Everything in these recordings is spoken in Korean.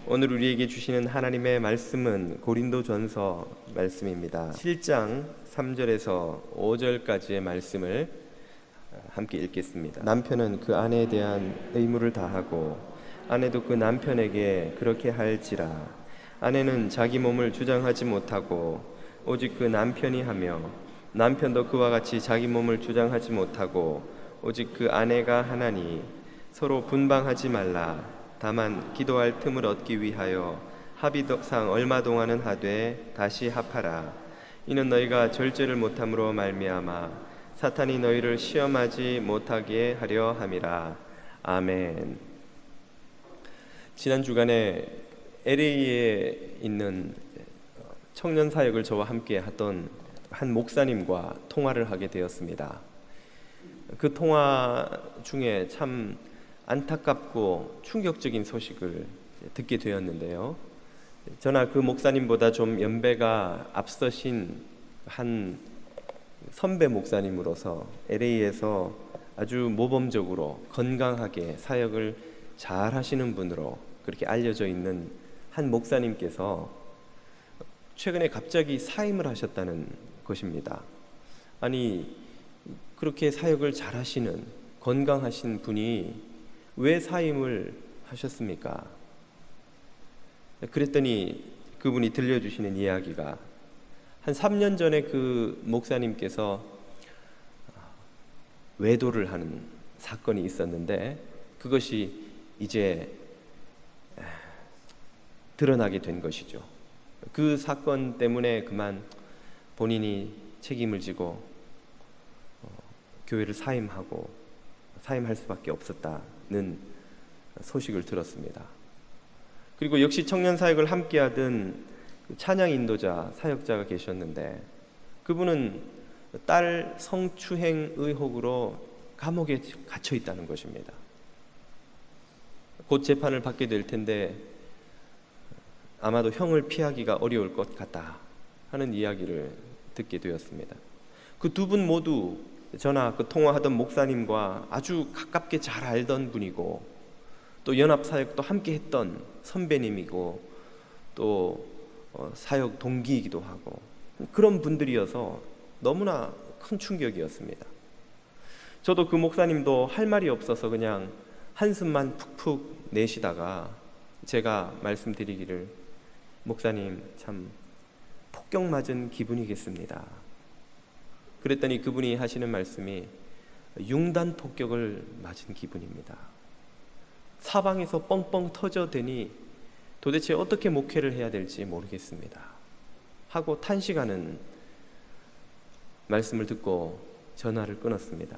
오늘 우리에게 주시는 하나님의 말씀은 고린도전서 말씀입니다. 7장 3절에서 5절까지의 말씀을 함께 읽겠습니다. 남편은 그 아내에 대한 의무를 다하고 아내도 그 남편에게 그렇게 할지라. 아내는 자기 몸을 주장하지 못하고 오직 그 남편이 하며, 남편도 그와 같이 자기 몸을 주장하지 못하고 오직 그 아내가 하나니, 서로 분방하지 말라. 다만 기도할 틈을 얻기 위하여 합의상 얼마 동안은 하되 다시 합하라. 이는 너희가 절제를 못함으로 말미암아 사탄이 너희를 시험하지 못하게 하려 함이라. 아멘. 지난 주간에 LA에 있는 청년 사역을 저와 함께 하던 한 목사님과 통화를 하게 되었습니다. 그 통화 중에 참 안타깝고 충격적인 소식을 듣게 되었는데요. 저나 그 목사님보다 좀 연배가 앞서신 한 선배 목사님으로서 LA에서 아주 모범적으로 건강하게 사역을 잘 하시는 분으로 그렇게 알려져 있는 한 목사님께서 최근에 갑자기 사임을 하셨다는 것입니다. 아니, 그렇게 사역을 잘 하시는 건강하신 분이 왜 사임을 하셨습니까? 그랬더니 그분이 들려주시는 이야기가, 한 3년 전에 그 목사님께서 외도를 하는 사건이 있었는데 그것이 이제 드러나게 된 것이죠. 그 사건 때문에 그만 본인이 책임을 지고 교회를 사임할 수밖에 없었다는 소식을 들었습니다. 그리고 역시 청년 사역을 함께하던 찬양 인도자 사역자가 계셨는데 그분은 딸 성추행 의혹으로 감옥에 갇혀 있다는 것입니다. 곧 재판을 받게 될 텐데 아마도 형을 피하기가 어려울 것 같다 하는 이야기를 듣게 되었습니다. 그 두 분 모두 저나 그 통화하던 목사님과 아주 가깝게 잘 알던 분이고, 또 연합사역도 함께 했던 선배님이고, 또 사역 동기이기도 하고, 그런 분들이어서 너무나 큰 충격이었습니다. 저도 그 목사님도 할 말이 없어서 그냥 한숨만 푹푹 내쉬다가 제가 말씀드리기를, 목사님 참 폭격 맞은 기분이겠습니다. 그랬더니 그분이 하시는 말씀이, 융단 폭격을 맞은 기분입니다. 사방에서 뻥뻥 터져대니 도대체 어떻게 목회를 해야 될지 모르겠습니다 하고 탄식하는 말씀을 듣고 전화를 끊었습니다.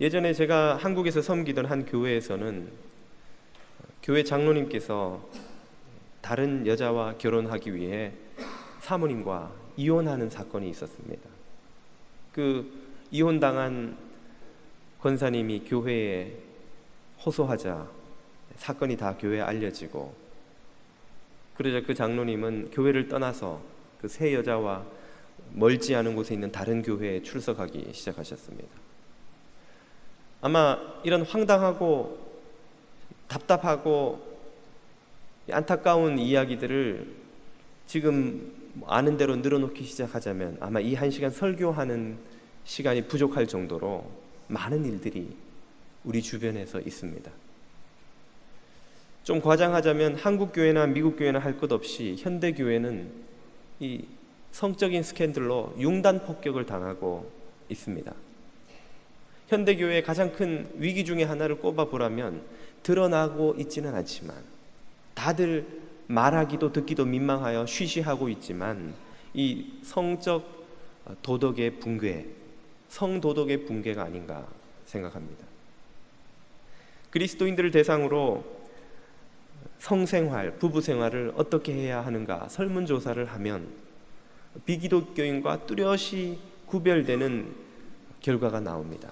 예전에 제가 한국에서 섬기던 한 교회에서는 교회 장로님께서 다른 여자와 결혼하기 위해 사모님과 이혼하는 사건이 있었습니다. 그 이혼당한 권사님이 교회에 호소하자 사건이 다 교회에 알려지고, 그러자 그 장로님은 교회를 떠나서 그 세 여자와 멀지 않은 곳에 있는 다른 교회에 출석하기 시작하셨습니다. 아마 이런 황당하고 답답하고 안타까운 이야기들을 지금 아는 대로 늘어놓기 시작하자면 아마 이 1시간 설교하는 시간이 부족할 정도로 많은 일들이 우리 주변에서 있습니다. 좀 과장하자면 한국 교회나 미국 교회나 할 것 없이 현대 교회는 이 성적인 스캔들로 융단 폭격을 당하고 있습니다. 현대 교회의 가장 큰 위기 중에 하나를 꼽아보라면 드러나고 있지는 않지만, 다들 말하기도 듣기도 민망하여 쉬쉬하고 있지만, 이 성적 도덕의 붕괴, 성도덕의 붕괴가 아닌가 생각합니다. 그리스도인들을 대상으로 성생활, 부부생활을 어떻게 해야 하는가 설문조사를 하면 비기독교인과 뚜렷이 구별되는 결과가 나옵니다.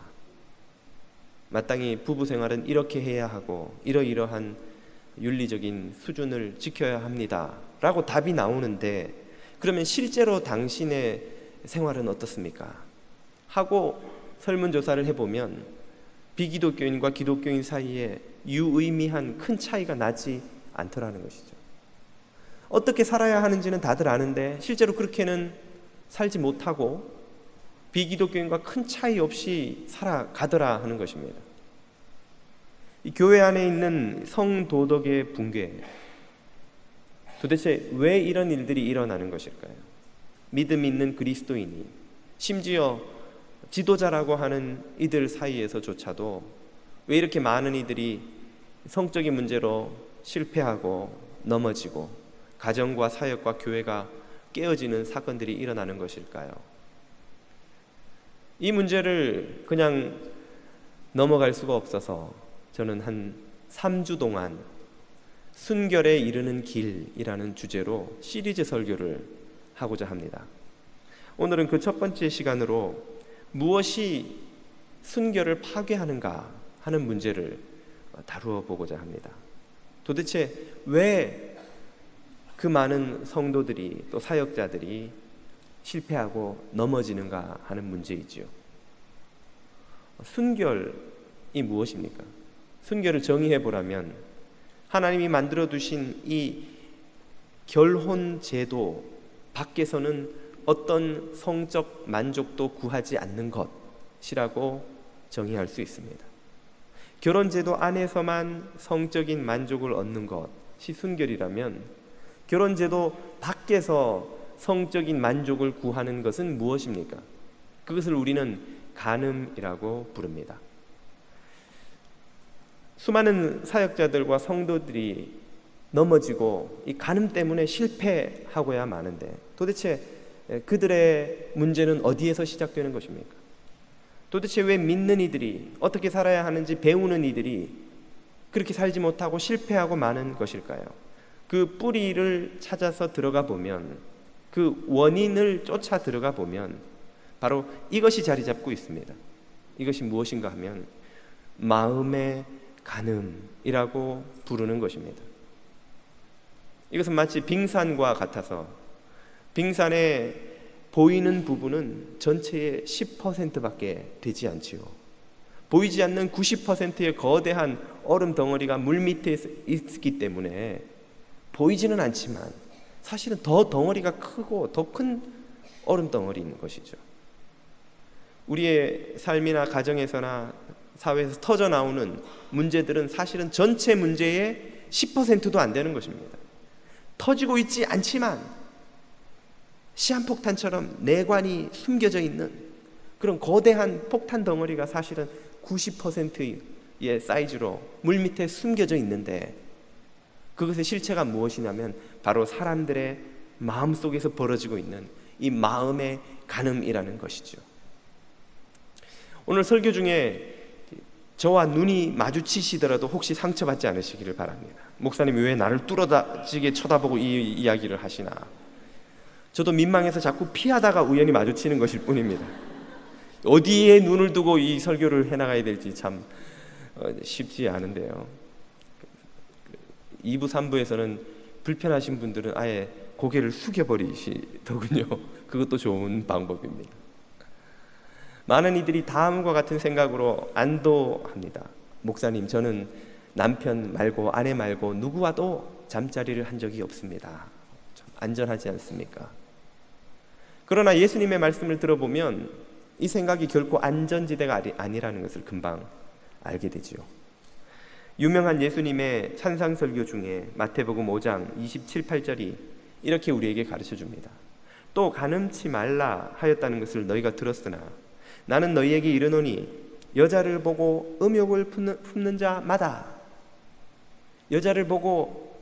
마땅히 부부생활은 이렇게 해야 하고 이러이러한 윤리적인 수준을 지켜야 합니다 라고 답이 나오는데, 그러면 실제로 당신의 생활은 어떻습니까? 하고 설문조사를 해보면 비기독교인과 기독교인 사이에 유의미한 큰 차이가 나지 않더라는 것이죠. 어떻게 살아야 하는지는 다들 아는데 실제로 그렇게는 살지 못하고 비기독교인과 큰 차이 없이 살아가더라 하는 것입니다. 이 교회 안에 있는 성도덕의 붕괴, 도대체 왜 이런 일들이 일어나는 것일까요? 믿음 있는 그리스도인이, 심지어 지도자라고 하는 이들 사이에서조차도 왜 이렇게 많은 이들이 성적인 문제로 실패하고 넘어지고 가정과 사역과 교회가 깨어지는 사건들이 일어나는 것일까요? 이 문제를 그냥 넘어갈 수가 없어서 저는 한 3주 동안 순결에 이르는 길이라는 주제로 시리즈 설교를 하고자 합니다. 오늘은 그 첫 번째 시간으로 무엇이 순결을 파괴하는가 하는 문제를 다루어 보고자 합니다. 도대체 왜 그 많은 성도들이 또 사역자들이 실패하고 넘어지는가 하는 문제이지요. 순결이 무엇입니까? 순결을 정의해 보라면 하나님이 만들어 두신 이 결혼 제도 밖에서는 어떤 성적 만족도 구하지 않는 것이라고 정의할 수 있습니다. 결혼 제도 안에서만 성적인 만족을 얻는 것이 순결이라면 결혼 제도 밖에서 성적인 만족을 구하는 것은 무엇입니까? 그것을 우리는 간음이라고 부릅니다. 수많은 사역자들과 성도들이 넘어지고 이 간음 때문에 실패하고야 마는데 도대체 그들의 문제는 어디에서 시작되는 것입니까? 도대체 왜 믿는 이들이 어떻게 살아야 하는지 배우는 이들이 그렇게 살지 못하고 실패하고 마는 것일까요? 그 뿌리를 찾아서 들어가 보면, 그 원인을 쫓아 들어가 보면 바로 이것이 자리 잡고 있습니다. 이것이 무엇인가 하면 마음의 간음이라고 부르는 것입니다. 이것은 마치 빙산과 같아서 빙산에 보이는 부분은 전체의 10%밖에 되지 않지요. 보이지 않는 90%의 거대한 얼음 덩어리가 물 밑에 있기 때문에 보이지는 않지만 사실은 더 덩어리가 크고 더 큰 얼음 덩어리인 것이죠. 우리의 삶이나 가정에서나 사회에서 터져 나오는 문제들은 사실은 전체 문제의 10%도 안 되는 것입니다. 터지고 있지 않지만 시한폭탄처럼 내관이 숨겨져 있는 그런 거대한 폭탄 덩어리가 사실은 90%의 사이즈로 물 밑에 숨겨져 있는데 그것의 실체가 무엇이냐면 바로 사람들의 마음속에서 벌어지고 있는 이 마음의 간음이라는 것이죠. 오늘 설교 중에 저와 눈이 마주치시더라도 혹시 상처받지 않으시기를 바랍니다. 목사님이 왜 나를 뚫어지게 쳐다보고 이 이야기를 하시나? 저도 민망해서 자꾸 피하다가 우연히 마주치는 것일 뿐입니다. 어디에 눈을 두고 이 설교를 해나가야 될지 참 쉽지 않은데요. 2부, 3부에서는 불편하신 분들은 아예 고개를 숙여버리시더군요. 그것도 좋은 방법입니다. 많은 이들이 다음과 같은 생각으로 안도합니다. 목사님, 저는 남편 말고 아내 말고 누구와도 잠자리를 한 적이 없습니다. 참 안전하지 않습니까? 그러나 예수님의 말씀을 들어보면 이 생각이 결코 안전지대가 아니라는 것을 금방 알게 되지요. 유명한 예수님의 찬상설교 중에 마태복음 5장 27, 8절이 이렇게 우리에게 가르쳐줍니다. 또 간음치 말라 하였다는 것을 너희가 들었으나 나는 너희에게 이르노니 여자를 보고 음욕을 품는 자마다, 여자를 보고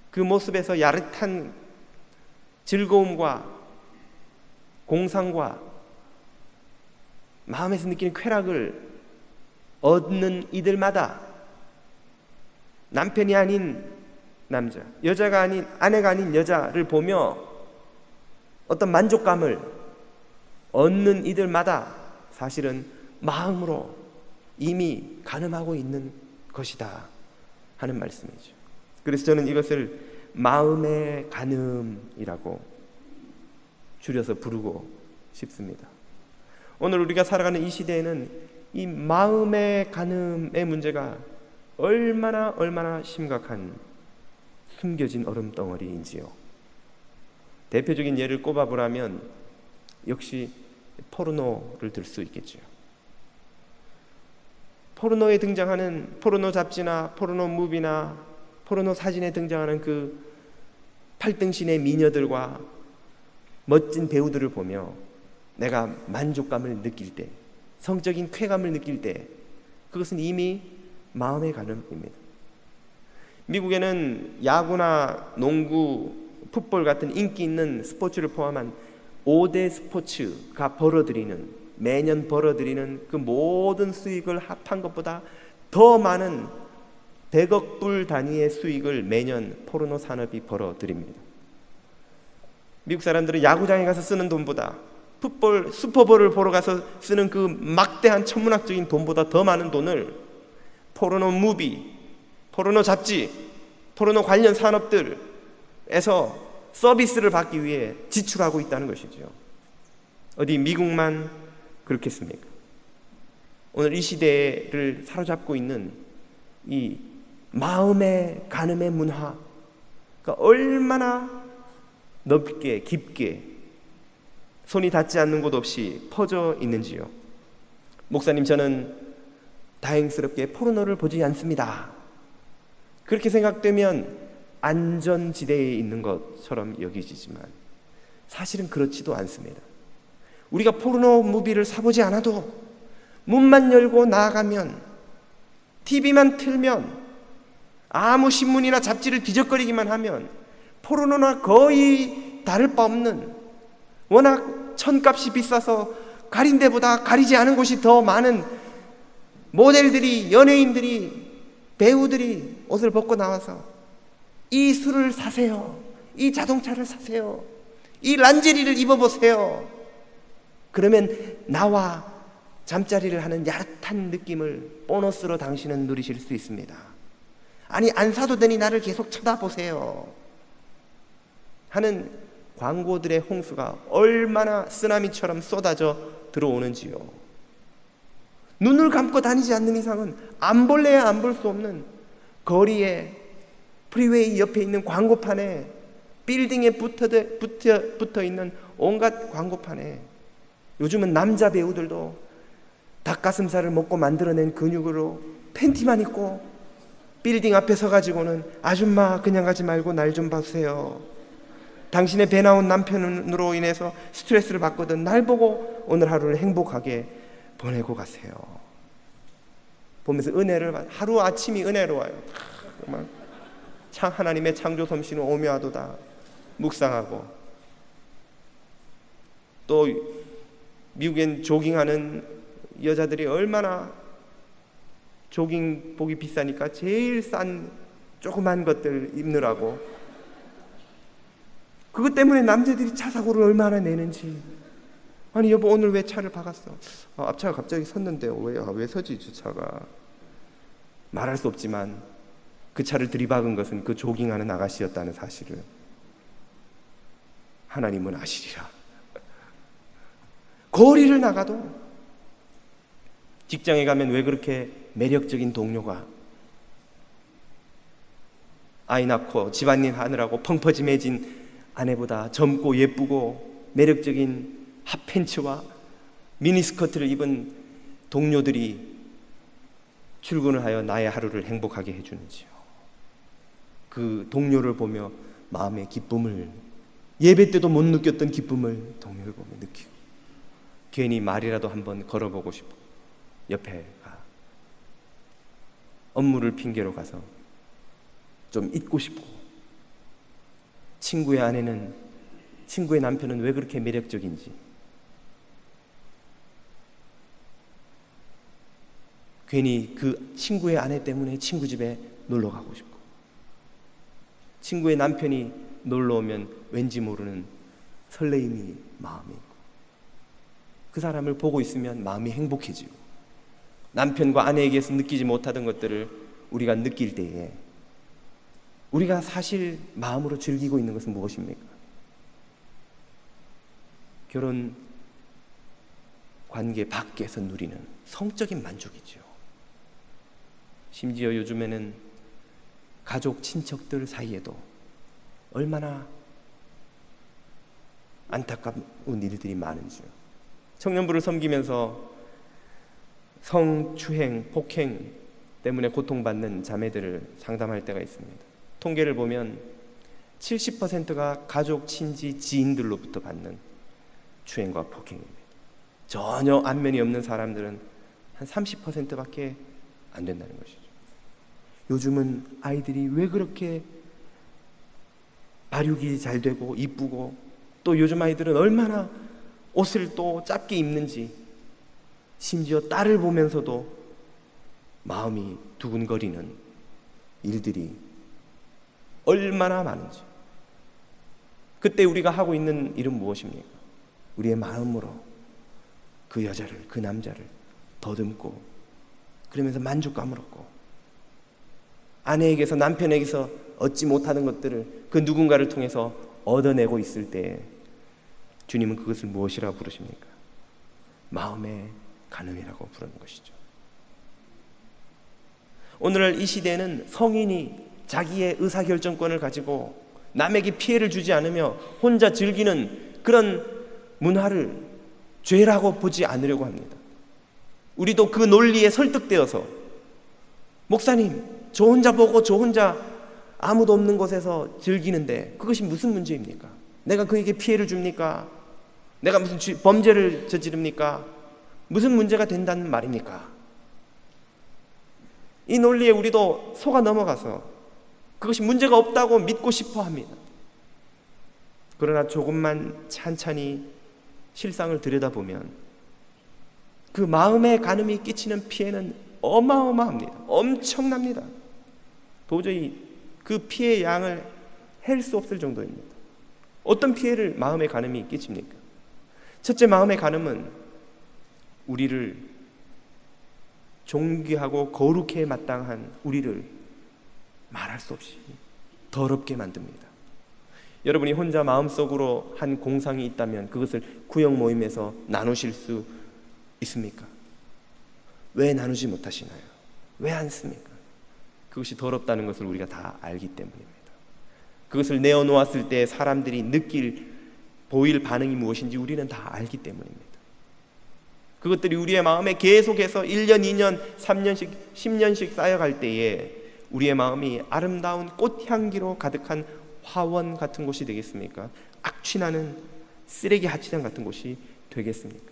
그 모습에서 야릇한 즐거움과 공상과 마음에서 느끼는 쾌락을 얻는 이들마다 남편이 아닌 남자, 여자가 아닌 아내가 아닌 여자를 보며 어떤 만족감을 얻는 이들마다 사실은 마음으로 이미 간음하고 있는 것이다 하는 말씀이죠. 그래서 저는 이것을 마음의 간음이라고 줄여서 부르고 싶습니다. 오늘 우리가 살아가는 이 시대에는 이 마음의 간음의 문제가 얼마나 심각한 숨겨진 얼음 덩어리인지요? 대표적인 예를 꼽아보라면 역시 포르노를 들 수 있겠죠. 포르노에 등장하는 포르노 잡지나 포르노 무비나 포르노 사진에 등장하는 그 팔등신의 미녀들과 멋진 배우들을 보며 내가 만족감을 느낄 때, 성적인 쾌감을 느낄 때, 그것은 이미 마음의 간음입니다. 미국에는 야구나 농구, 풋볼 같은 인기 있는 스포츠를 포함한 5대 스포츠가 매년 벌어들이는 그 모든 수익을 합한 것보다 더 많은 100억 불 단위의 수익을 매년 포르노 산업이 벌어들입니다. 미국 사람들은 야구장에 가서 쓰는 돈보다 풋볼, 슈퍼볼을 보러 가서 쓰는 그 막대한 천문학적인 돈보다 더 많은 돈을 포르노 무비, 포르노 잡지, 포르노 관련 산업들에서 서비스를 받기 위해 지출하고 있다는 것이죠. 어디 미국만 그렇겠습니까? 오늘 이 시대를 사로잡고 있는 이 마음의 간음의 문화가 얼마나 넓게 깊게 손이 닿지 않는 곳 없이 퍼져 있는지요. 목사님, 저는 다행스럽게 포르노를 보지 않습니다. 그렇게 생각되면 안전지대에 있는 것처럼 여기지만 사실은 그렇지도 않습니다. 우리가 포르노 무비를 사보지 않아도 문만 열고 나아가면, TV만 틀면, 아무 신문이나 잡지를 뒤적거리기만 하면 포르노나 거의 다를 바 없는, 워낙 천값이 비싸서 가린 데보다 가리지 않은 곳이 더 많은 모델들이, 연예인들이, 배우들이 옷을 벗고 나와서 이 술을 사세요, 이 자동차를 사세요, 이 란제리를 입어보세요. 그러면 나와 잠자리를 하는 야릇한 느낌을 보너스로 당신은 누리실 수 있습니다. 아니, 안 사도 되니 나를 계속 쳐다보세요 하는 광고들의 홍수가 얼마나 쓰나미처럼 쏟아져 들어오는지요. 눈을 감고 다니지 않는 이상은 안 볼래야 안 볼 수 없는 거리에, 프리웨이 옆에 있는 광고판에, 빌딩에 붙어 있는 온갖 광고판에, 요즘은 남자 배우들도 닭가슴살을 먹고 만들어낸 근육으로 팬티만 입고 빌딩 앞에 서가지고는 아줌마 그냥 가지 말고 날 좀 봐주세요, 당신의 배 나온 남편으로 인해서 스트레스를 받거든 날 보고 오늘 하루를 행복하게 보내고 가세요 보면서 은혜를 하루 아침이 은혜로워요. 정말 참 하나님의 창조 솜씨는 오묘하도다 묵상하고, 또 미국엔 조깅하는 여자들이 얼마나 조깅복이 비싸니까 제일 싼 조그만 것들 입느라고, 그것 때문에 남자들이 차 사고를 얼마나 내는지. 아니 여보, 오늘 왜 차를 박았어? 앞차가 갑자기 섰는데요. 왜 서지 주차가? 말할 수 없지만 그 차를 들이박은 것은 그 조깅하는 아가씨였다는 사실을 하나님은 아시리라. 거리를 나가도, 직장에 가면 왜 그렇게 매력적인 동료가 아이 낳고 집안일 하느라고 펑퍼짐해진 아내보다 젊고 예쁘고 매력적인 핫팬츠와 미니스커트를 입은 동료들이 출근을 하여 나의 하루를 행복하게 해주는지요. 그 동료를 보며 마음의 기쁨을, 예배 때도 못 느꼈던 기쁨을 동료를 보며 느끼고, 괜히 말이라도 한번 걸어보고 싶고 옆에 가, 업무를 핑계로 가서 좀 잊고 싶고, 친구의 아내는, 친구의 남편은 왜 그렇게 매력적인지 괜히 그 친구의 아내 때문에 친구 집에 놀러 가고 싶고, 친구의 남편이 놀러 오면 왠지 모르는 설레임이 마음에 있고, 그 사람을 보고 있으면 마음이 행복해지고, 남편과 아내에게서 느끼지 못하던 것들을 우리가 느낄 때에 우리가 사실 마음으로 즐기고 있는 것은 무엇입니까? 결혼 관계 밖에서 누리는 성적인 만족이죠. 심지어 요즘에는 가족, 친척들 사이에도 얼마나 안타까운 일들이 많은지요. 청년부를 섬기면서 성추행, 폭행 때문에 고통받는 자매들을 상담할 때가 있습니다. 통계를 보면 70%가 가족, 친지, 지인들로부터 받는 추행과 폭행입니다. 전혀 안면이 없는 사람들은 한 30%밖에 안 된다는 것이죠. 요즘은 아이들이 왜 그렇게 발육이 잘 되고 이쁘고, 또 요즘 아이들은 얼마나 옷을 또 짧게 입는지, 심지어 딸을 보면서도 마음이 두근거리는 일들이 얼마나 많은지. 그때 우리가 하고 있는 일은 무엇입니까? 우리의 마음으로 그 여자를, 그 남자를 더듬고, 그러면서 만족감을 얻고, 아내에게서, 남편에게서 얻지 못하는 것들을 그 누군가를 통해서 얻어내고 있을 때 주님은 그것을 무엇이라고 부르십니까? 마음의 간음이라고 부르는 것이죠. 오늘날 이 시대에는 성인이 자기의 의사결정권을 가지고 남에게 피해를 주지 않으며 혼자 즐기는 그런 문화를 죄라고 보지 않으려고 합니다. 우리도 그 논리에 설득되어서, 목사님, 저 혼자 보고 저 혼자 아무도 없는 곳에서 즐기는데 그것이 무슨 문제입니까? 내가 그에게 피해를 줍니까? 내가 무슨 범죄를 저지릅니까? 무슨 문제가 된다는 말입니까? 이 논리에 우리도 속아 넘어가서 그것이 문제가 없다고 믿고 싶어 합니다. 그러나 조금만 찬찬히 실상을 들여다보면 그 마음의 간음이 끼치는 피해는 어마어마합니다. 엄청납니다. 도저히 그 피해의 양을 헬 수 없을 정도입니다. 어떤 피해를 마음의 간음이 끼칩니까? 첫째, 마음의 간음은 우리를 존귀하고 거룩해 마땅한 우리를 말할 수 없이 더럽게 만듭니다. 여러분이 혼자 마음속으로 한 공상이 있다면 그것을 구역 모임에서 나누실 수 있습니까? 왜 나누지 못하시나요? 왜 안 씁니까? 그것이 더럽다는 것을 우리가 다 알기 때문입니다. 그것을 내어놓았을 때 사람들이 보일 반응이 무엇인지 우리는 다 알기 때문입니다. 그것들이 우리의 마음에 계속해서 1년, 2년, 3년씩, 10년씩 쌓여갈 때에 우리의 마음이 아름다운 꽃향기로 가득한 화원 같은 곳이 되겠습니까? 악취나는 쓰레기 하치장 같은 곳이 되겠습니까?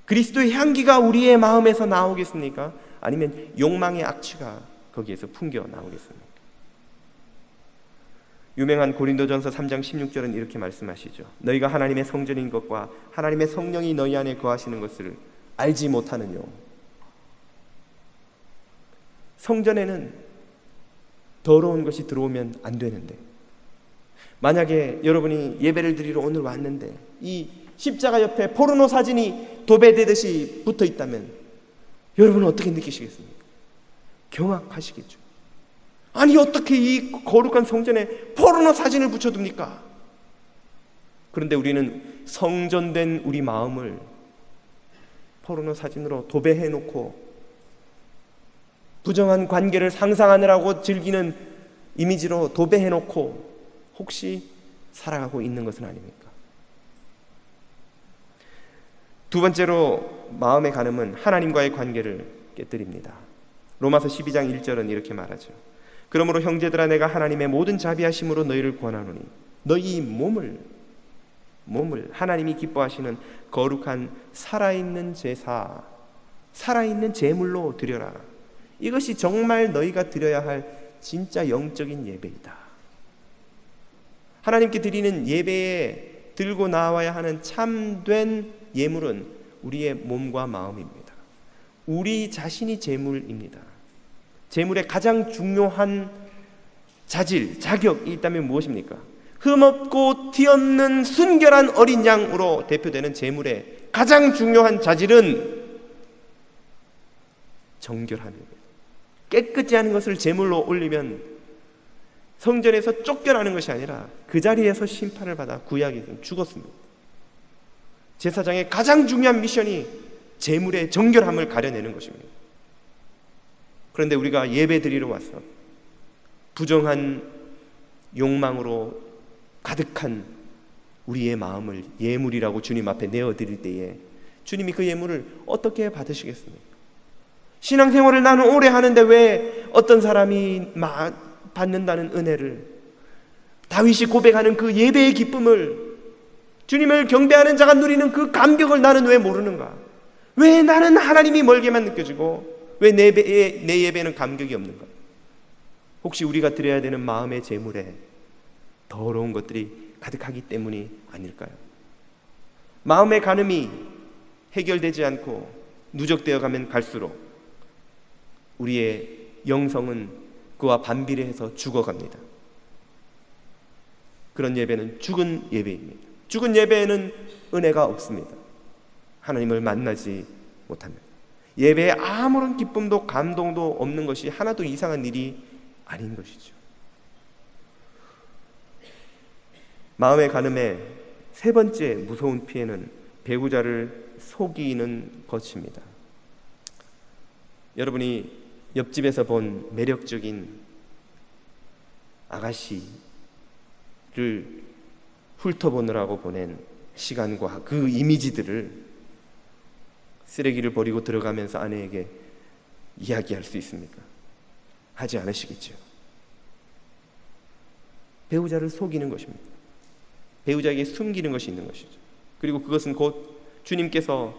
그리스도의 향기가 우리의 마음에서 나오겠습니까? 아니면 욕망의 악취가 거기에서 풍겨 나오겠습니까? 유명한 고린도전서 3장 16절은 이렇게 말씀하시죠. 너희가 하나님의 성전인 것과 하나님의 성령이 너희 안에 거하시는 것을 알지 못하느뇨. 성전에는 더러운 것이 들어오면 안 되는데, 만약에 여러분이 예배를 드리러 오늘 왔는데 이 십자가 옆에 포르노 사진이 도배되듯이 붙어 있다면 여러분은 어떻게 느끼시겠습니까? 경악하시겠죠. 아니, 어떻게 이 거룩한 성전에 포르노 사진을 붙여둡니까? 그런데 우리는 성전된 우리 마음을 포르노 사진으로 도배해놓고 부정한 관계를 상상하느라고 즐기는 이미지로 도배해놓고 혹시 살아가고 있는 것은 아닙니까? 두 번째로 마음의 간음은 하나님과의 관계를 깨뜨립니다. 로마서 12장 1절은 이렇게 말하죠. 그러므로 형제들아, 내가 하나님의 모든 자비하심으로 너희를 권하노니 너희 몸을 하나님이 기뻐하시는 거룩한 살아있는 제사, 살아있는 제물로 드려라. 이것이 정말 너희가 드려야 할 진짜 영적인 예배이다. 하나님께 드리는 예배에 들고 나와야 하는 참된 예물은 우리의 몸과 마음입니다. 우리 자신이 제물입니다. 제물의 가장 중요한 자질, 자격이 있다면 무엇입니까? 흠없고 티없는 순결한 어린 양으로 대표되는 제물의 가장 중요한 자질은 정결함입니다. 깨끗지 않은 것을 제물로 올리면 성전에서 쫓겨나는 것이 아니라 그 자리에서 심판을 받아 구약에서는 죽었습니다. 제사장의 가장 중요한 미션이 제물의 정결함을 가려내는 것입니다. 그런데 우리가 예배 드리러 와서 부정한 욕망으로 가득한 우리의 마음을 예물이라고 주님 앞에 내어드릴 때에 주님이 그 예물을 어떻게 받으시겠습니까? 신앙생활을 나는 오래 하는데 왜 어떤 사람이 받는다는 은혜를, 다윗이 고백하는 그 예배의 기쁨을, 주님을 경배하는 자가 누리는 그 감격을 나는 왜 모르는가? 왜 나는 하나님이 멀게만 느껴지고 왜 내 예배에는 감격이 없는가? 혹시 우리가 드려야 되는 마음의 제물에 더러운 것들이 가득하기 때문이 아닐까요? 마음의 간음이 해결되지 않고 누적되어 가면 갈수록 우리의 영성은 그와 반비례해서 죽어갑니다. 그런 예배는 죽은 예배입니다. 죽은 예배에는 은혜가 없습니다. 하나님을 만나지 못합니다. 예배에 아무런 기쁨도 감동도 없는 것이 하나도 이상한 일이 아닌 것이죠. 마음의 간음의 세 번째 무서운 피해는 배우자를 속이는 것입니다. 여러분이 옆집에서 본 매력적인 아가씨를 훑어보느라고 보낸 시간과 그 이미지들을 쓰레기를 버리고 들어가면서 아내에게 이야기할 수 있습니까? 하지 않으시겠죠. 배우자를 속이는 것입니다. 배우자에게 숨기는 것이 있는 것이죠. 그리고 그것은 곧 주님께서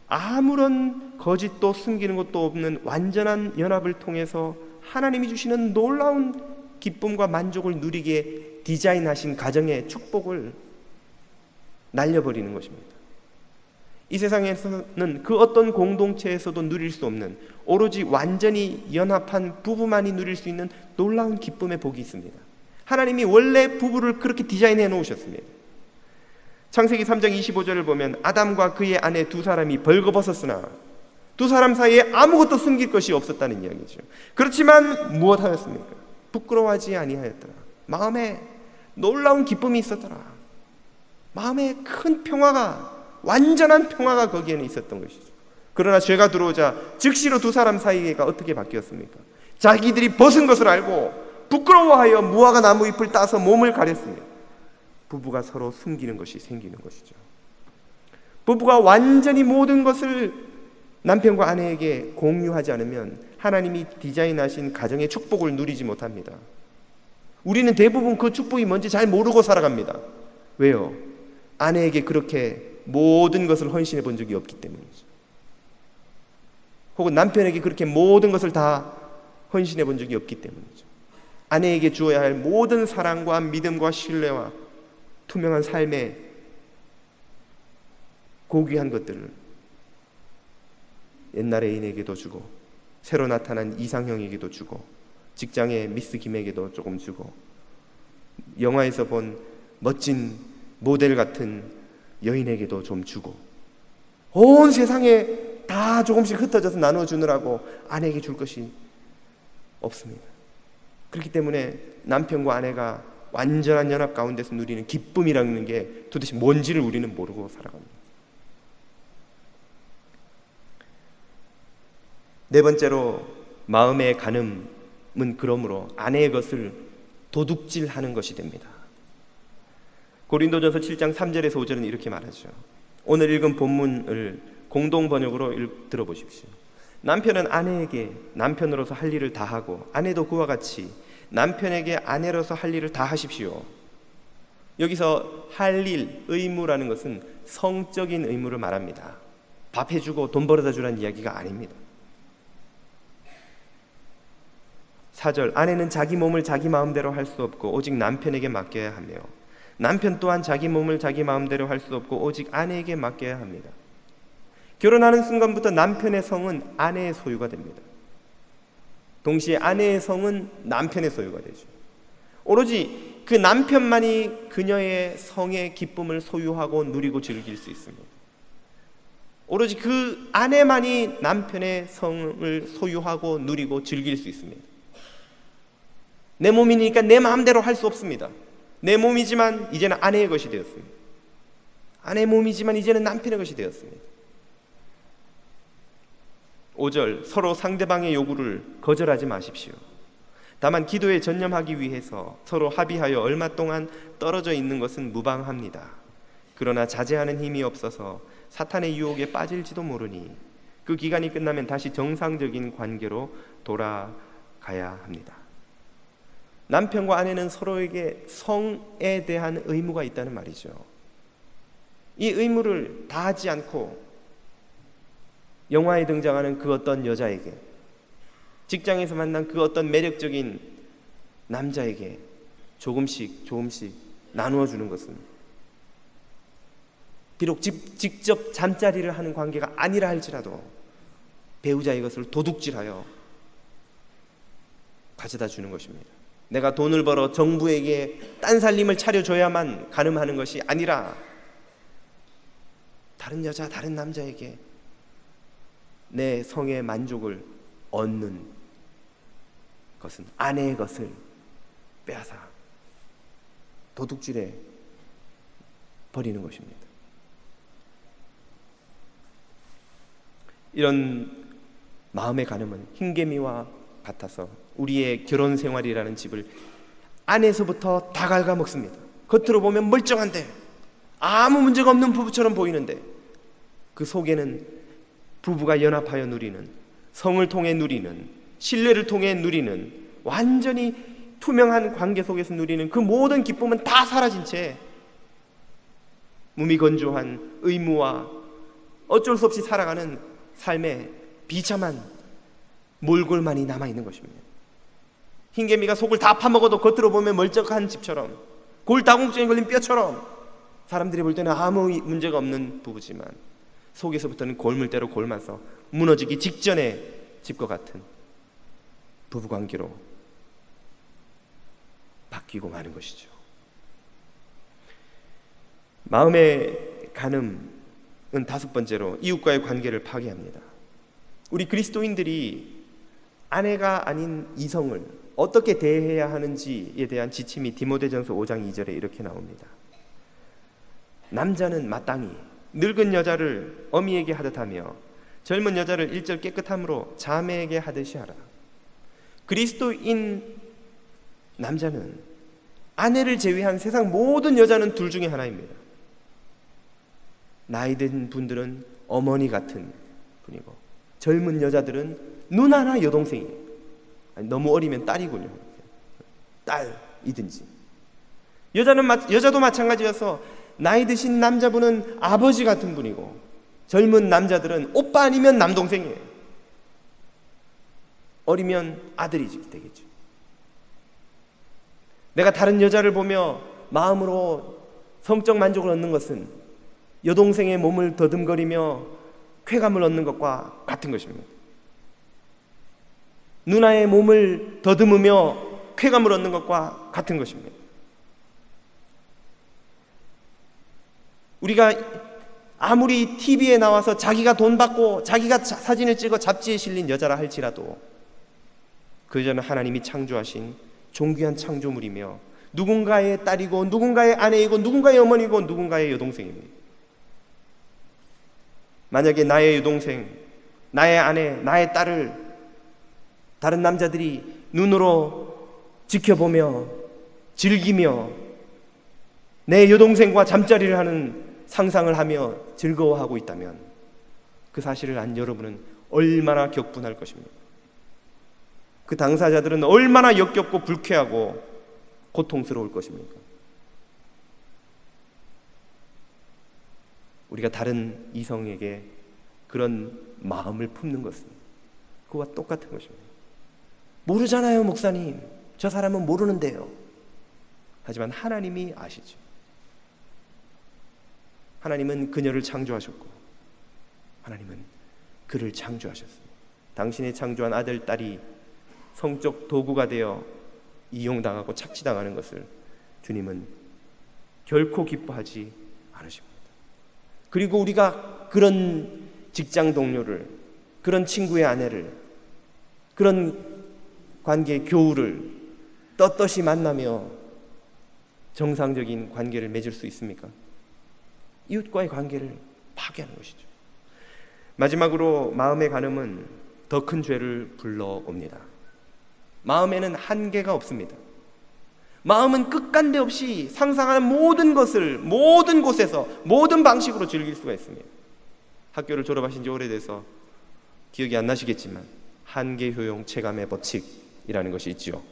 아무런 거짓도 숨기는 것도 없는 완전한 연합을 통해서 하나님이 주시는 놀라운 기쁨과 만족을 누리게 디자인하신 가정의 축복을 날려버리는 것입니다. 이 세상에서는 그 어떤 공동체에서도 누릴 수 없는, 오로지 완전히 연합한 부부만이 누릴 수 있는 놀라운 기쁨의 복이 있습니다. 하나님이 원래 부부를 그렇게 디자인해 놓으셨습니다. 창세기 3장 25절을 보면 아담과 그의 아내 두 사람이 벌거벗었으나 두 사람 사이에 아무것도 숨길 것이 없었다는 이야기죠. 그렇지만 무엇하였습니까? 부끄러워하지 아니하였더라. 마음에 놀라운 기쁨이 있었더라. 마음에 큰 평화가, 완전한 평화가 거기에는 있었던 것이죠. 그러나 죄가 들어오자 즉시로 두 사람 사이가 어떻게 바뀌었습니까? 자기들이 벗은 것을 알고 부끄러워하여 무화과 나무 잎을 따서 몸을 가렸습니다. 부부가 서로 숨기는 것이 생기는 것이죠. 부부가 완전히 모든 것을 남편과 아내에게 공유하지 않으면 하나님이 디자인하신 가정의 축복을 누리지 못합니다. 우리는 대부분 그 축복이 뭔지 잘 모르고 살아갑니다. 왜요? 아내에게 그렇게 모든 것을 헌신해 본 적이 없기 때문이죠. 혹은 남편에게 그렇게 모든 것을 다 헌신해 본 적이 없기 때문이죠. 아내에게 주어야 할 모든 사랑과 믿음과 신뢰와 투명한 삶의 고귀한 것들을 옛날 애인에게도 주고, 새로 나타난 이상형에게도 주고, 직장의 미스 김에게도 조금 주고, 영화에서 본 멋진 모델 같은 여인에게도 좀 주고, 온 세상에 다 조금씩 흩어져서 나눠주느라고 아내에게 줄 것이 없습니다. 그렇기 때문에 남편과 아내가 완전한 연합 가운데서 누리는 기쁨이라는 게 도대체 뭔지를 우리는 모르고 살아갑니다. 네 번째로, 마음의 간음은 그러므로 아내의 것을 도둑질하는 것이 됩니다. 고린도전서 7장 3절에서 5절은 이렇게 말하죠. 오늘 읽은 본문을 공동 번역으로 들어보십시오. 남편은 아내에게 남편으로서 할 일을 다 하고, 아내도 그와 같이 남편에게 아내로서 할 일을 다 하십시오. 여기서 할 일, 의무라는 것은 성적인 의무를 말합니다. 밥 해주고 돈 벌어다 주라는 이야기가 아닙니다. 4절, 아내는 자기 몸을 자기 마음대로 할 수 없고 오직 남편에게 맡겨야 하며, 남편 또한 자기 몸을 자기 마음대로 할 수 없고 오직 아내에게 맡겨야 합니다. 결혼하는 순간부터 남편의 성은 아내의 소유가 됩니다. 동시에 아내의 성은 남편의 소유가 되죠. 오로지 그 남편만이 그녀의 성의 기쁨을 소유하고 누리고 즐길 수 있습니다. 오로지 그 아내만이 남편의 성을 소유하고 누리고 즐길 수 있습니다. 내 몸이니까 내 마음대로 할 수 없습니다. 내 몸이지만 이제는 아내의 것이 되었습니다. 아내의 몸이지만 이제는 남편의 것이 되었습니다. 5절, 서로 상대방의 요구를 거절하지 마십시오. 다만 기도에 전념하기 위해서 서로 합의하여 얼마 동안 떨어져 있는 것은 무방합니다. 그러나 자제하는 힘이 없어서 사탄의 유혹에 빠질지도 모르니 그 기간이 끝나면 다시 정상적인 관계로 돌아가야 합니다. 남편과 아내는 서로에게 성에 대한 의무가 있다는 말이죠. 이 의무를 다하지 않고 영화에 등장하는 그 어떤 여자에게, 직장에서 만난 그 어떤 매력적인 남자에게 조금씩 나누어 주는 것은 비록 직접 잠자리를 하는 관계가 아니라 할지라도 배우자의 것을 도둑질하여 가져다 주는 것입니다. 내가 돈을 벌어 정부에게 딴 살림을 차려줘야만 가늠하는 것이 아니라 다른 여자, 다른 남자에게 내 성의 만족을 얻는 것은 아내의 것을 빼앗아 도둑질해 버리는 것입니다. 이런 마음의 가늠은 흰개미와 같아서 우리의 결혼 생활이라는 집을 안에서부터 다 갉아먹습니다. 겉으로 보면 멀쩡한데 아무 문제가 없는 부부처럼 보이는데 그 속에는 부부가 연합하여 누리는, 성을 통해 누리는, 신뢰를 통해 누리는, 완전히 투명한 관계 속에서 누리는 그 모든 기쁨은 다 사라진 채 무미건조한 의무와 어쩔 수 없이 살아가는 삶의 비참한 몰골만이 남아있는 것입니다. 흰개미가 속을 다 파먹어도 겉으로 보면 멀쩡한 집처럼, 골다공증에 걸린 뼈처럼 사람들이 볼 때는 아무 문제가 없는 부부지만 속에서부터는 골물대로 골마서 무너지기 직전의 집과 같은 부부관계로 바뀌고 마는 것이죠. 마음의 간음은 다섯 번째로 이웃과의 관계를 파괴합니다. 우리 그리스도인들이 아내가 아닌 이성을 어떻게 대해야 하는지에 대한 지침이 디모데전서 5장 2절에 이렇게 나옵니다. 남자는 마땅히 늙은 여자를 어미에게 하듯 하며 젊은 여자를 일절 깨끗함으로 자매에게 하듯이 하라. 그리스도인 남자는 아내를 제외한 세상 모든 여자는 둘 중에 하나입니다. 나이 든 분들은 어머니 같은 분이고 젊은 여자들은 누나나 여동생이에요. 너무 어리면 딸이군요. 딸이든지. 여자도 마찬가지여서 나이 드신 남자분은 아버지 같은 분이고 젊은 남자들은 오빠 아니면 남동생이에요. 어리면 아들이 되겠죠. 내가 다른 여자를 보며 마음으로 성적 만족을 얻는 것은 여동생의 몸을 더듬거리며 쾌감을 얻는 것과 같은 것입니다. 누나의 몸을 더듬으며 쾌감을 얻는 것과 같은 것입니다. 우리가 아무리 TV에 나와서 자기가 돈 받고 자기가 사진을 찍어 잡지에 실린 여자라 할지라도 그 여자는 하나님이 창조하신 존귀한 창조물이며 누군가의 딸이고 누군가의 아내이고 누군가의 어머니고 누군가의 여동생입니다. 만약에 나의 여동생, 나의 아내, 나의 딸을 다른 남자들이 눈으로 지켜보며 즐기며 내 여동생과 잠자리를 하는 상상을 하며 즐거워하고 있다면 그 사실을 안 여러분은 얼마나 격분할 것입니까? 그 당사자들은 얼마나 역겹고 불쾌하고 고통스러울 것입니까? 우리가 다른 이성에게 그런 마음을 품는 것은 그와 똑같은 것입니다. 모르잖아요, 목사님. 저 사람은 모르는데요. 하지만 하나님이 아시죠. 하나님은 그녀를 창조하셨고 하나님은 그를 창조하셨습니다. 당신의 창조한 아들, 딸이 성적 도구가 되어 이용당하고 착취당하는 것을 주님은 결코 기뻐하지 않으십니다. 그리고 우리가 그런 직장 동료를, 그런 친구의 아내를, 그런 관계의 교우를 떳떳이 만나며 정상적인 관계를 맺을 수 있습니까? 이웃과의 관계를 파괴하는 것이죠. 마지막으로 마음의 간음은 더 큰 죄를 불러옵니다. 마음에는 한계가 없습니다. 마음은 끝간데 없이 상상하는 모든 것을 모든 곳에서 모든 방식으로 즐길 수가 있습니다. 학교를 졸업하신 지 오래돼서 기억이 안 나시겠지만 한계 효용 체감의 법칙이라는 것이 있죠.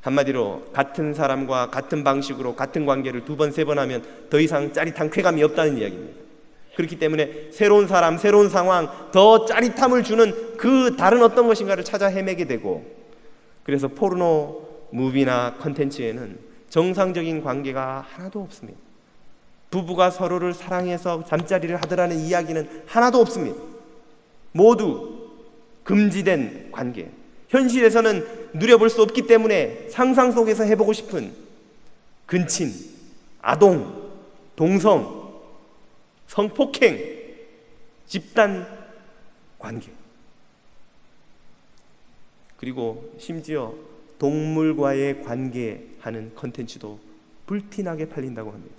한마디로 같은 사람과 같은 방식으로 같은 관계를 2번, 3번 하면 더 이상 짜릿한 쾌감이 없다는 이야기입니다. 그렇기 때문에 새로운 사람, 새로운 상황, 더 짜릿함을 주는 그 다른 어떤 것인가를 찾아 헤매게 되고, 그래서 포르노 무비나 컨텐츠에는 정상적인 관계가 하나도 없습니다. 부부가 서로를 사랑해서 잠자리를 하더라는 이야기는 하나도 없습니다. 모두 금지된 관계, 현실에서는 누려볼 수 없기 때문에 상상 속에서 해보고 싶은 근친, 아동, 동성, 성폭행, 집단 관계, 그리고 심지어 동물과의 관계하는 컨텐츠도 불티나게 팔린다고 합니다.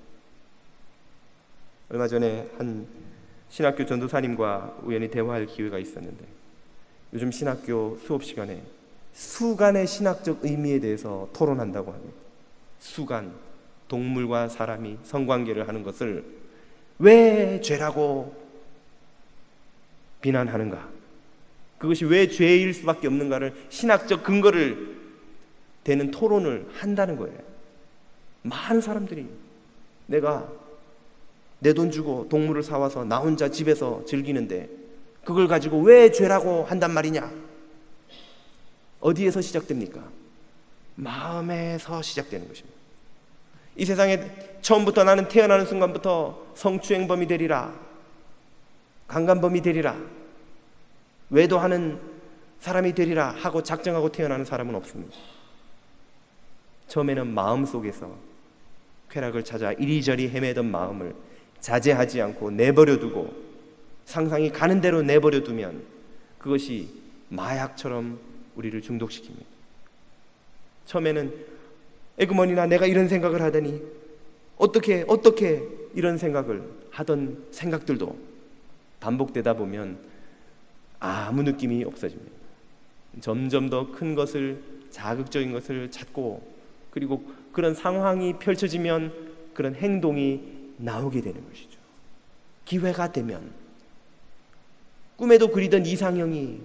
얼마 전에 한 신학교 전도사님과 우연히 대화할 기회가 있었는데, 요즘 신학교 수업 시간에 수간의 신학적 의미에 대해서 토론한다고 합니다. 수간, 동물과 사람이 성관계를 하는 것을 왜 죄라고 비난하는가, 그것이 왜 죄일 수밖에 없는가를 신학적 근거를 되는 토론을 한다는 거예요. 많은 사람들이 내가 내 돈 주고 동물을 사와서 나 혼자 집에서 즐기는데 그걸 가지고 왜 죄라고 한단 말이냐. 어디에서 시작됩니까? 마음에서 시작되는 것입니다. 이 세상에 처음부터 나는 태어나는 순간부터 성추행범이 되리라, 강간범이 되리라, 외도하는 사람이 되리라 하고 작정하고 태어나는 사람은 없습니다. 처음에는 마음속에서 쾌락을 찾아 이리저리 헤매던 마음을 자제하지 않고 내버려두고 상상이 가는 대로 내버려두면 그것이 마약처럼 우리를 중독시킵니다. 처음에는 에그머니나 내가 이런 생각을 하더니 어떻게 이런 생각을 하던 생각들도 반복되다 보면 아무 느낌이 없어집니다. 점점 더 큰 것을, 자극적인 것을 찾고, 그리고 그런 상황이 펼쳐지면 그런 행동이 나오게 되는 것이죠. 기회가 되면 꿈에도 그리던 이상형이,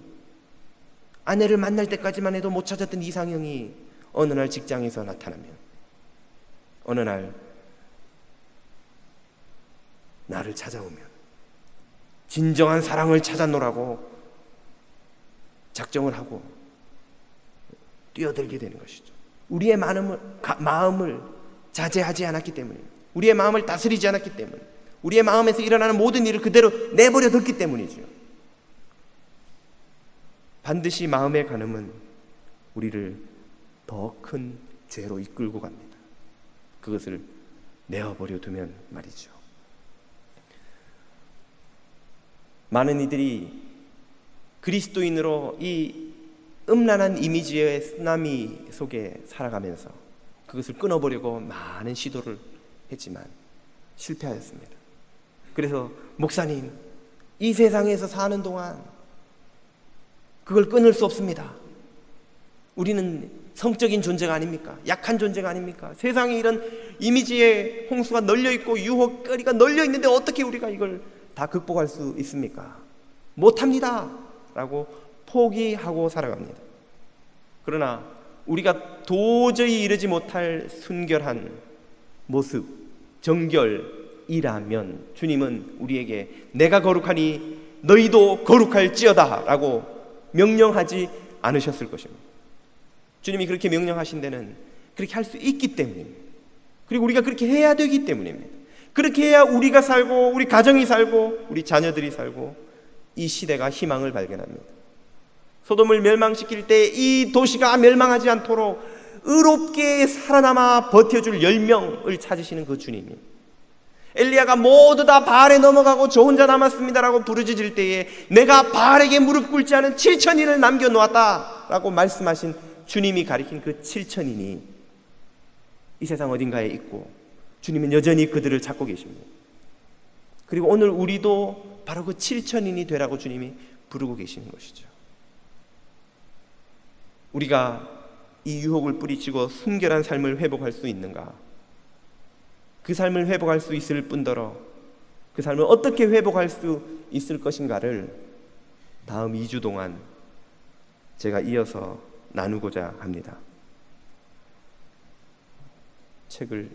아내를 만날 때까지만 해도 못 찾았던 이상형이 어느 날 직장에서 나타나면, 어느 날 나를 찾아오면 진정한 사랑을 찾아노라고 작정을 하고 뛰어들게 되는 것이죠. 우리의 마음을 자제하지 않았기 때문에, 우리의 마음을 다스리지 않았기 때문에, 우리의 마음에서 일어나는 모든 일을 그대로 내버려 뒀기 때문이죠. 반드시 마음의 간음은 우리를 더 큰 죄로 이끌고 갑니다. 그것을 내어버려 두면 말이죠. 많은 이들이 그리스도인으로 이 음란한 이미지의 쓰나미 속에 살아가면서 그것을 끊어보려고 많은 시도를 했지만 실패하였습니다. 그래서 목사님, 이 세상에서 사는 동안 그걸 끊을 수 없습니다. 우리는 성적인 존재가 아닙니까? 약한 존재가 아닙니까? 세상에 이런 이미지의 홍수가 널려있고 유혹거리가 널려있는데 어떻게 우리가 이걸 다 극복할 수 있습니까? 못합니다 라고 포기하고 살아갑니다. 그러나 우리가 도저히 이르지 못할 순결한 모습, 정결이라면 주님은 우리에게 내가 거룩하니 너희도 거룩할지어다 라고 명령하지 않으셨을 것입니다. 주님이 그렇게 명령하신 데는 그렇게 할 수 있기 때문입니다. 그리고 우리가 그렇게 해야 되기 때문입니다. 그렇게 해야 우리가 살고, 우리 가정이 살고, 우리 자녀들이 살고, 이 시대가 희망을 발견합니다. 소돔을 멸망시킬 때 이 도시가 멸망하지 않도록 의롭게 살아남아 버텨줄 10명을 찾으시는 그 주님이, 엘리야가 모두 다 바알에 넘어가고 저 혼자 남았습니다라고 부르짖을 때에 내가 바알에게 무릎 꿇지 않은 7,000인을 남겨놓았다라고 말씀하신 주님이 가리킨 그 7,000인이 이 세상 어딘가에 있고 주님은 여전히 그들을 찾고 계십니다. 그리고 오늘 우리도 바로 그 7,000인이 되라고 주님이 부르고 계시는 것이죠. 우리가 이 유혹을 뿌리치고 순결한 삶을 회복할 수 있는가? 그 삶을 회복할 수 있을 뿐더러 그 삶을 어떻게 회복할 수 있을 것인가를 다음 2주 동안 제가 이어서 나누고자 합니다. 책을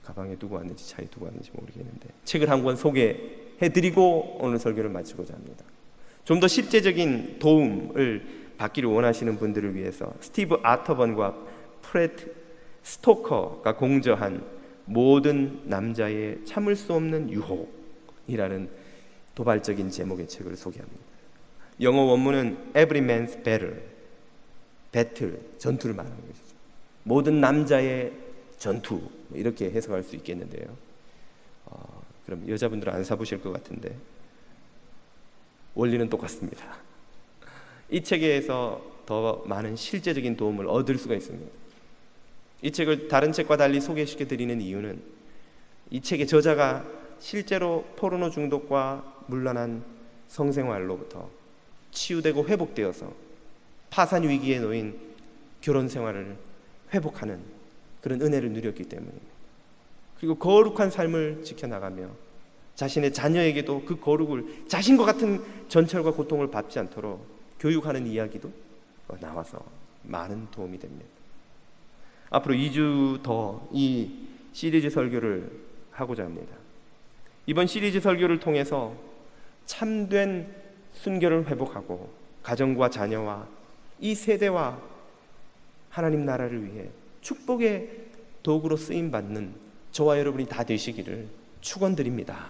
가방에 두고 왔는지 차에 두고 왔는지 모르겠는데 책을 한 권 소개해드리고 오늘 설교를 마치고자 합니다. 좀 더 실제적인 도움을 받기를 원하시는 분들을 위해서 스티브 아터번과 프렛 스토커가 공저한 모든 남자의 참을 수 없는 유혹이라는 도발적인 제목의 책을 소개합니다. 영어 원문은 Every Man's Battle, 전투를 말하는 것이죠. 모든 남자의 전투, 이렇게 해석할 수 있겠는데요. 그럼 여자분들은 안 사보실 것 같은데 원리는 똑같습니다. 이 책에서 더 많은 실제적인 도움을 얻을 수가 있습니다. 이 책을 다른 책과 달리 소개시켜 드리는 이유는 이 책의 저자가 실제로 포르노 중독과 문란한 성생활로부터 치유되고 회복되어서 파산 위기에 놓인 결혼 생활을 회복하는 그런 은혜를 누렸기 때문입니다. 그리고 거룩한 삶을 지켜나가며 자신의 자녀에게도 그 거룩을 자신과 같은 전철과 고통을 받지 않도록 교육하는 이야기도 나와서 많은 도움이 됩니다. 앞으로 2주 더 이 시리즈 설교를 하고자 합니다. 이번 시리즈 설교를 통해서 참된 순결을 회복하고 가정과 자녀와 이 세대와 하나님 나라를 위해 축복의 도구로 쓰임받는 저와 여러분이 다 되시기를 축원드립니다.